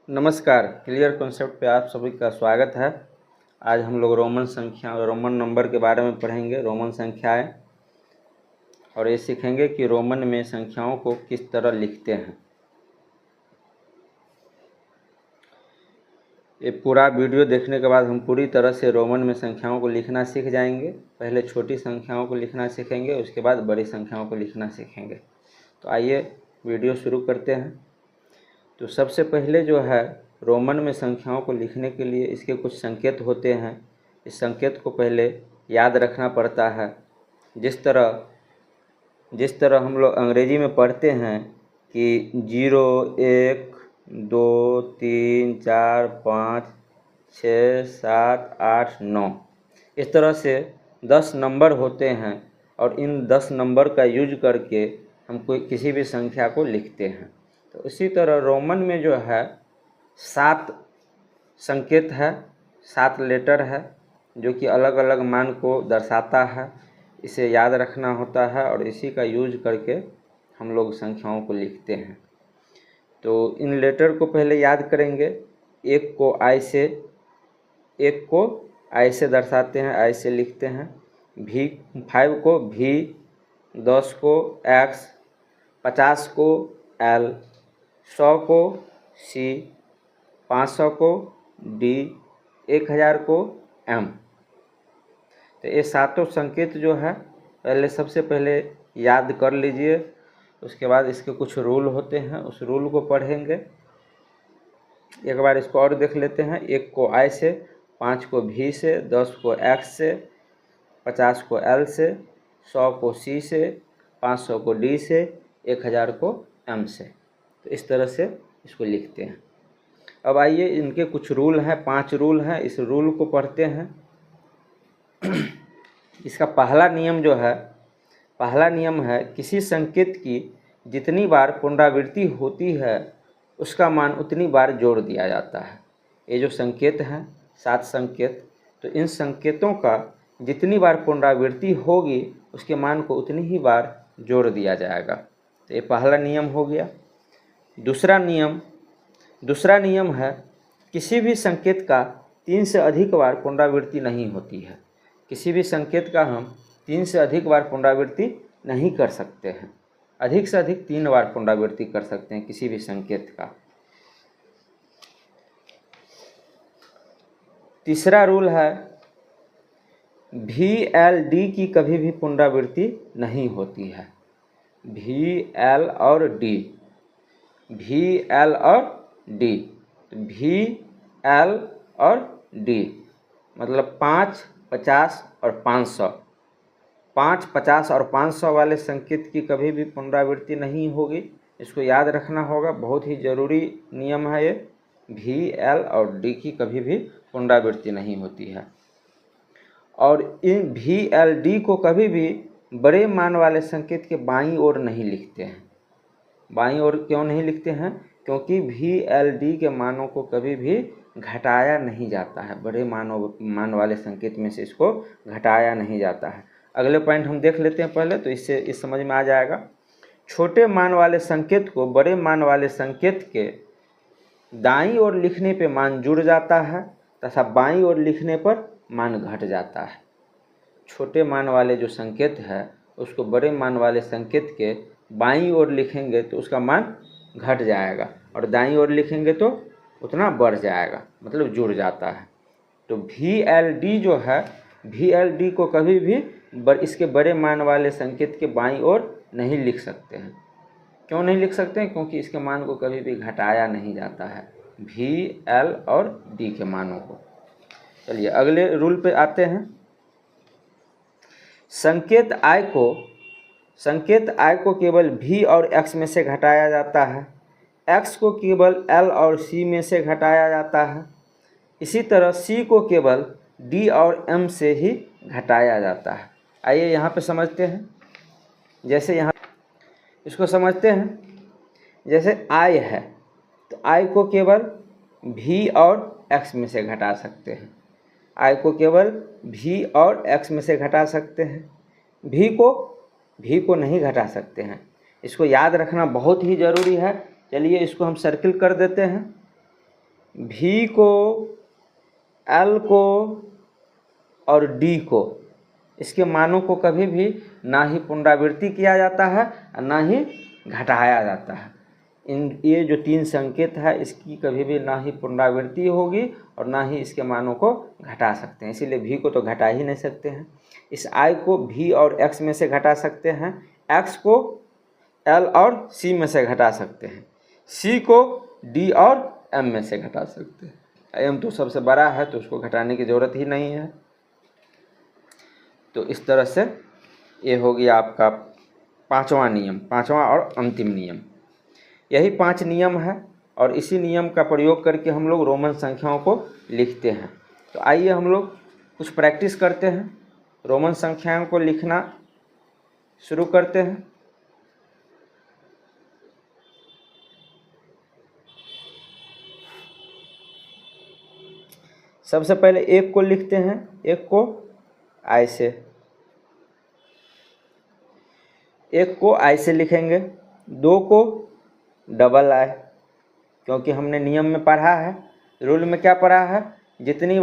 नमस्कार, clear concept पे आप सभी का स्वागत है। आज हम लोग रोमन नंबर के बारे में पढ़ेंगे, रोमन संख्याएं, और ये सीखेंगे कि रोमन में संख्याओं को किस तरह लिखते हैं। ये पूरा वीडियो देखने के बाद हम पूरी तरह से रोमन में संख्याओं को लिखना सीख जाएंगे। पहले छोटी संख्याओं को लिखना सीखेंगे, उसके बाद बड़ी संख्याओं को लिखना सीखेंगे। तो आइए वीडियो शुरू करते हैं। तो सबसे पहले जो है रोमन में संख्याओं को लिखने के लिए इसके कुछ संकेत होते हैं। इस संकेत को पहले याद रखना पड़ता है। जिस तरह हम लोग अंग्रेजी में पढ़ते हैं कि 0, 1, 2, 3, 4, 5, 6, 7, 8, 9, इस तरह से 10 नंबर होते हैं और इन 10 नंबर का यूज करके हम कोई किसी भी संख्या को लिखते हैं। तो इसी तरह रोमन में जो है 7 संकेत है, 7 लेटर है, जो कि अलग अलग मान को दर्शाता है। इसे याद रखना होता है और इसी का यूज करके हम लोग संख्याओं को लिखते हैं। तो इन लेटर को पहले याद करेंगे। एक को आई से दर्शाते हैं, आई से लिखते हैं। 5 को V, 10 को X, 50 को L, 100 को C, 500 को D, 1000 को M। तो ये सातों संकेत जो है सबसे पहले याद कर लीजिए। उसके बाद इसके कुछ रूल होते हैं, उस रूल को पढ़ेंगे। एक बार इसको और देख लेते हैं। 1 को I से, 5 को V से, 10 को X से, 50 को L से, 100 को C से, 500 को D से, 1000 को M से। तो इस तरह से इसको लिखते हैं। अब आइए इनके कुछ रूल हैं, 5 रूल हैं। इस रूल को पढ़ते हैं। इसका पहला नियम है किसी संकेत की जितनी बार पुनरावृत्ति होती है उसका मान उतनी बार जोड़ दिया जाता है। ये जो संकेत हैं 7 संकेत, तो इन संकेतों का जितनी बार पुनरावृत्ति होगी उसके मान को उतनी ही बार जोड़ दिया जाएगा। तो ये पहला नियम हो गया। दूसरा नियम है किसी भी संकेत का 3 से अधिक बार पुनरावृत्ति नहीं होती है। किसी भी संकेत का हम 3 से अधिक बार पुनरावृत्ति नहीं कर सकते हैं। अधिक से अधिक 3 बार पुनरावृत्ति कर सकते हैं किसी भी संकेत का। तीसरा रूल है VLD की कभी भी पुनरावृत्ति नहीं होती है। VL और D, VL और D, VL और D मतलब 5, 50 और 500। 5, 50 और 500 वाले संकेत की कभी भी पुनरावृत्ति नहीं होगी। इसको याद रखना होगा, बहुत ही ज़रूरी नियम है ये। VL और D की कभी भी पुनरावृत्ति नहीं होती है। और इन VLD को कभी भी बड़े मान वाले संकेत के बाईं ओर नहीं लिखते हैं। बाईं ओर क्यों नहीं लिखते हैं? क्योंकि VLD के मानों को कभी भी घटाया नहीं जाता है। बड़े मान वाले संकेत में से इसको घटाया नहीं जाता है। अगले पॉइंट हम देख लेते हैं पहले, तो इससे इस समझ में आ जाएगा। छोटे मान वाले संकेत को बड़े मान वाले संकेत के दाईं ओर लिखने पे मान जुड़ जाता है तथा बाईं ओर लिखने पर मान घट जाता है। छोटे मान वाले जो संकेत है उसको बड़े मान वाले संकेत के बाईं ओर लिखेंगे तो उसका मान घट जाएगा, और दाईं ओर लिखेंगे तो उतना बढ़ जाएगा, मतलब जुड़ जाता है। तो VLD जो है, VLD को कभी भी इसके बड़े मान वाले संकेत के बाईं ओर नहीं लिख सकते हैं। क्यों नहीं लिख सकते हैं? क्योंकि इसके मान को कभी भी घटाया नहीं जाता है, VL और D के मानों को। चलिए अगले रूल पे आते हैं। संकेत I को केवल V और X में से घटाया जाता है। X को केवल L और C में से घटाया जाता है। इसी तरह C को केवल D और M से ही घटाया जाता है। आइए यहाँ पे समझते हैं। जैसे यहाँ इसको समझते हैं। जैसे I है तो I को केवल V और X में से घटा सकते हैं। I को केवल V और X में से घटा सकते हैं। V को नहीं घटा सकते हैं। इसको याद रखना बहुत ही ज़रूरी है। चलिए इसको हम सर्किल कर देते हैं। भी को, एल को और डी को, इसके मानों को कभी भी ना ही पुनरावृत्ति किया जाता है और ना ही घटाया जाता है। ये जो तीन संकेत है इसकी कभी भी ना ही पुनरावृत्ति होगी और ना ही इसके मानों को घटा सकते हैं, इसीलिए भी को तो घटा ही नहीं सकते हैं। इस आई को भी और एक्स में से घटा सकते हैं, एक्स को एल और सी में से घटा सकते हैं, सी को डी और एम में से घटा सकते हैं। एम तो सबसे बड़ा है तो उसको घटाने की ज़रूरत ही नहीं है। तो इस तरह से ये हो गया आपका पांचवा नियम, पांचवा और अंतिम नियम। यही 5 नियम है और इसी नियम का प्रयोग करके हम लोग रोमन संख्याओं को लिखते हैं। तो आइए हम लोग कुछ प्रैक्टिस करते हैं, रोमन संख्याओं को लिखना शुरू करते हैं। सबसे पहले 1 को लिखते हैं, 1 को आई से, 1 को आई से लिखेंगे। 2 को डबल आई, क्योंकि हमने नियम में पढ़ा है, रूल में क्या पढ़ा है, जितनी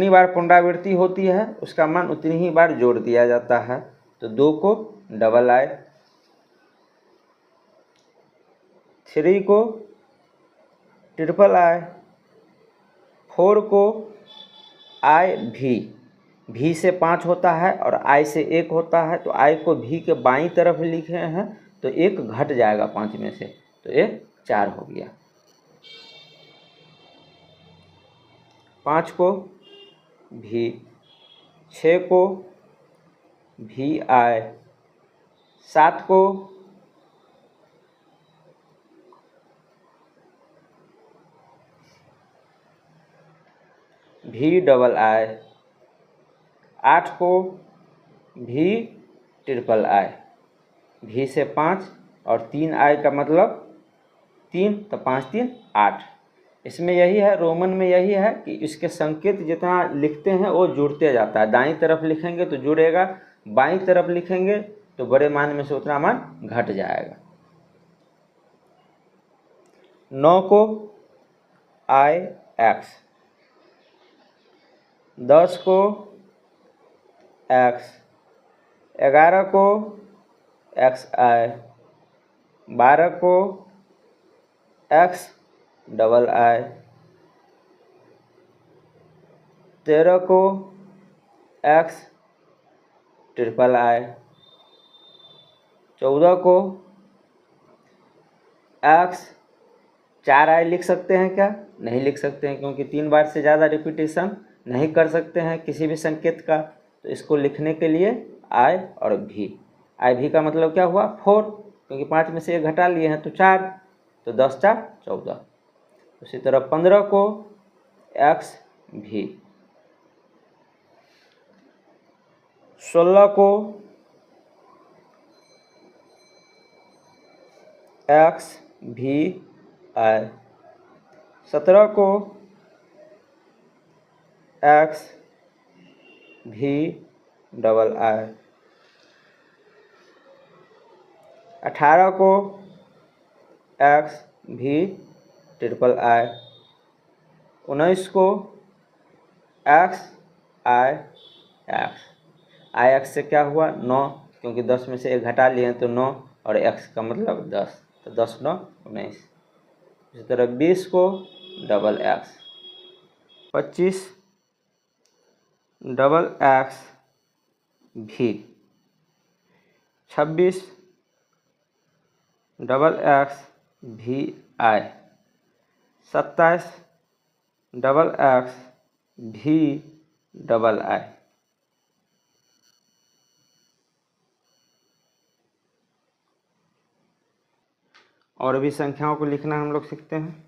बार पुनरावृत्ति होती है उसका मान उतनी ही बार जोड़ दिया जाता है। तो 2 को डबल आई, 3 को ट्रिपल आई, 4 को आई भी से 5 होता है और आई से 1 होता है, तो आई को भी के बाईं तरफ लिखे हैं तो 1 घट जाएगा 5 में से, तो ये 4 हो गया। 5 को भी, 6 को भी आई, 7 को भी डबल आई, 8 को भी ट्रिपल आई, भी से 5 और 3 आई का मतलब 3, तो 5 3 8। इसमें यही है, रोमन में यही है कि इसके संकेत जितना लिखते हैं वो जुड़ते जाता है। दाईं तरफ लिखेंगे तो जुड़ेगा, बाईं तरफ लिखेंगे तो बड़े मान में से उतना मान घट जाएगा। 9 को आई एक्स, 10 को एक्स, 11 को एक्स आई, 12 को एक्स डबल आई, 13 को एक्स ट्रिपल आई, 14 को एक्स 4 आई लिख सकते हैं क्या? नहीं लिख सकते हैं, क्योंकि 3 बार से ज़्यादा रिपीटेशन नहीं कर सकते हैं किसी भी संकेत का। तो इसको लिखने के लिए आई और भी, आई भी का मतलब क्या हुआ 4, क्योंकि 5 में से 1 घटा लिए हैं तो 4, तो 10 4 14। उसी तरह 15 को एक्स भी, 16 को एक्स भी आई, 17 को एक्स भी डबल आई, 18 को एक्स भी ट्रिपल आई, 19 को एक्स आई एक्स, आई एक्स से क्या हुआ 9, क्योंकि 10 में से 1 घटा लिए हैं तो 9 और एक्स का मतलब 10, तो 10 9 19। इसी तरह 20 को डबल एक्स, 25 डबल एक्स भी, 26 डबल एक्स भी आई, 27 डबल एक्स भी डबल आई। और भी संख्याओं को लिखना हम लोग सीखते हैं।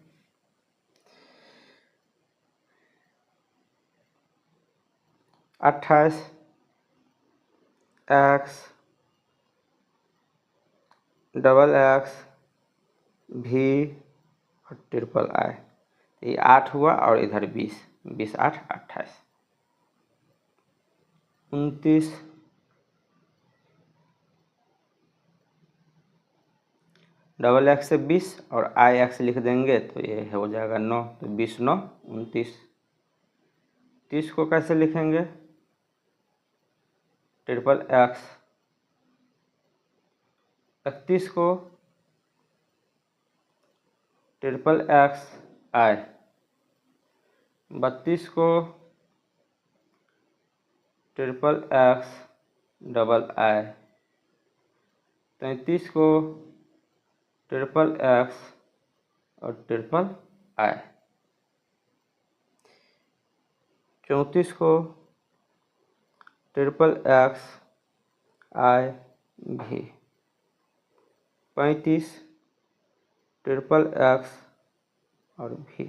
28 एक्स डबल एक्स भी और ट्रिपल आई, ये 8 हुआ और इधर 20, 20 8 28। 29 डबल एक्स से 20 और आई एक्स लिख देंगे तो ये हो जाएगा 9, तो 20 9 29। 30 को कैसे लिखेंगे? Triple x. 31 को ट्रिपल एक्स आई। 32 को ट्रिपल एक्स डबल आई। 33 को ट्रिपल एक्स और ट्रिपल आई। 34 को ट्रिपल एक्स आई भी। 35 ट्रिपल एक्स और भी।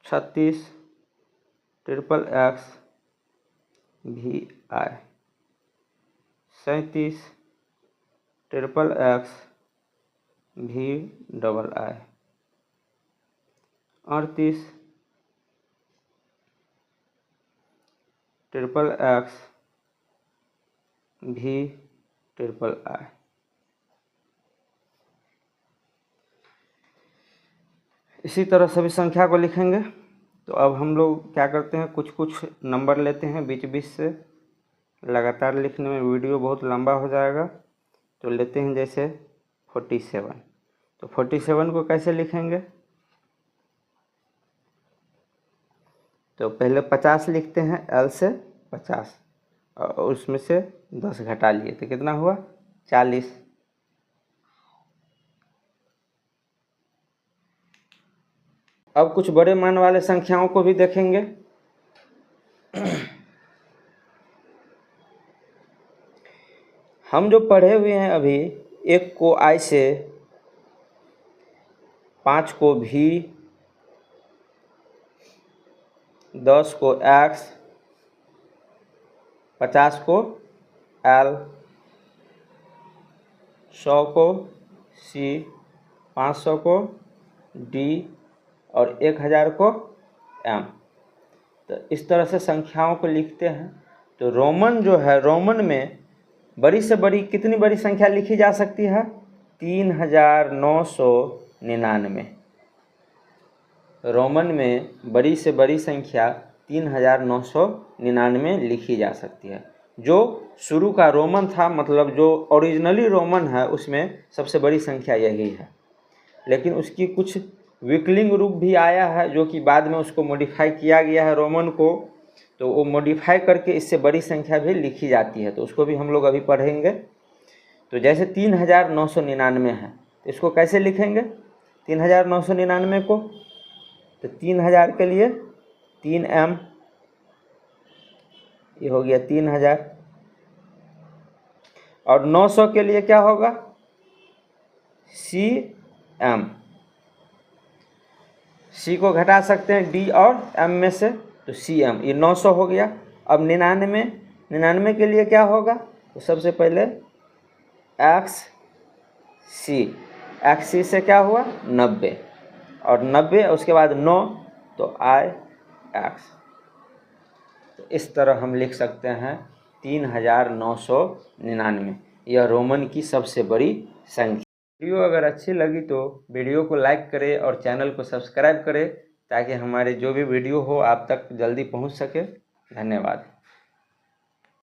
36 ट्रिपल एक्स भी आई। 37 ट्रिपल एक्स भी डबल आई। 38 ट्रिपल एक्स भी ट्रिपल आई। इसी तरह सभी संख्या को लिखेंगे। तो अब हम लोग क्या करते हैं, कुछ कुछ नंबर लेते हैं बीच बीच से, लगातार लिखने में वीडियो बहुत लंबा हो जाएगा। तो लेते हैं जैसे 47। तो 47 को कैसे लिखेंगे? तो पहले 50 लिखते हैं, एल से 50 और उसमें से 10 घटा लिए तो कितना हुआ? 40। अब कुछ बड़े मान वाले संख्याओं को भी देखेंगे। हम जो पढ़े हुए हैं अभी, 1 को आई से, 5 को भी, 10 को एक्स, 50 को एल, 100 को सी, 500 को डी और 1000 को एम। तो इस तरह से संख्याओं को लिखते हैं। तो रोमन जो है, रोमन में बड़ी से बड़ी कितनी बड़ी संख्या लिखी जा सकती है? 3999। रोमन में बड़ी से बड़ी संख्या 3999 लिखी जा सकती है। जो शुरू का रोमन था, मतलब जो ओरिजिनली रोमन है, उसमें सबसे बड़ी संख्या यही है। लेकिन उसकी कुछ विकलिंग रूप भी आया है, जो कि बाद में उसको मॉडिफाई किया गया है रोमन को। तो वो मॉडिफाई करके इससे बड़ी संख्या भी लिखी जाती है, तो उसको भी हम लोग अभी पढ़ेंगे। तो जैसे 3999 है, तो इसको कैसे लिखेंगे 3999 को? तो 3000 के लिए 3m, ये हो गया 3000। और 900 के लिए क्या होगा? cm। c को घटा सकते हैं d और m में से, तो cm, ये 900 हो गया। अब 99 के लिए क्या होगा? तो सबसे पहले xc से क्या हुआ? 90 और 90 उसके बाद 9, तो ix। तो इस तरह हम लिख सकते हैं 3999। यह रोमन की सबसे बड़ी संख्या। वीडियो अगर अच्छी लगी तो वीडियो को लाइक करें और चैनल को सब्सक्राइब करें, ताकि हमारे जो भी वीडियो हो आप तक जल्दी पहुंच सके। धन्यवाद।